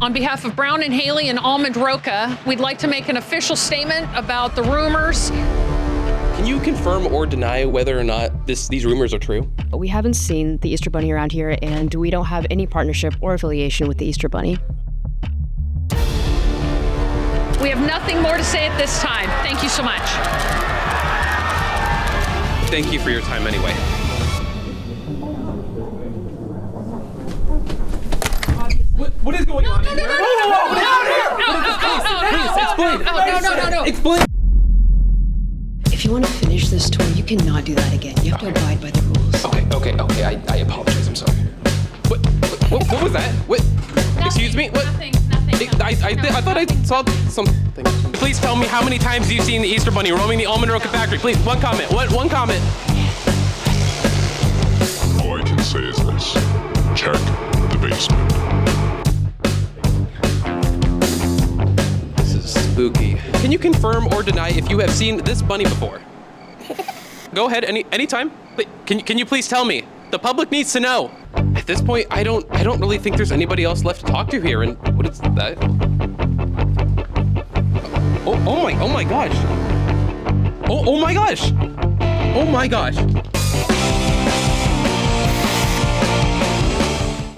On behalf of Brown and Haley and Almond Roca, we'd like to make an official statement about the rumors. Can you confirm or deny whether or not these rumors are true? We haven't seen the Easter Bunny around here, and we don't have any partnership or affiliation with the Easter Bunny. We have nothing more to say at this time. Thank you so much. Thank you for your time anyway. What is going on here? No. Explain. If you want to finish this tour, you cannot do that again. You have to abide by the rules. Okay. I apologize. I'm sorry. What was that? What? Excuse me? What? Nothing. I thought I saw something. Please tell me how many times you've seen the Easter Bunny roaming the Almond Roca factory. Please, one comment. One comment. All I can say is this. Check the basement. This is spooky. Can you confirm or deny if you have seen this bunny before? Go ahead, anytime. Can you please tell me? The public needs to know. At this point, I don't really think there's anybody else left to talk to here. And what is that? Oh my gosh. Oh my gosh.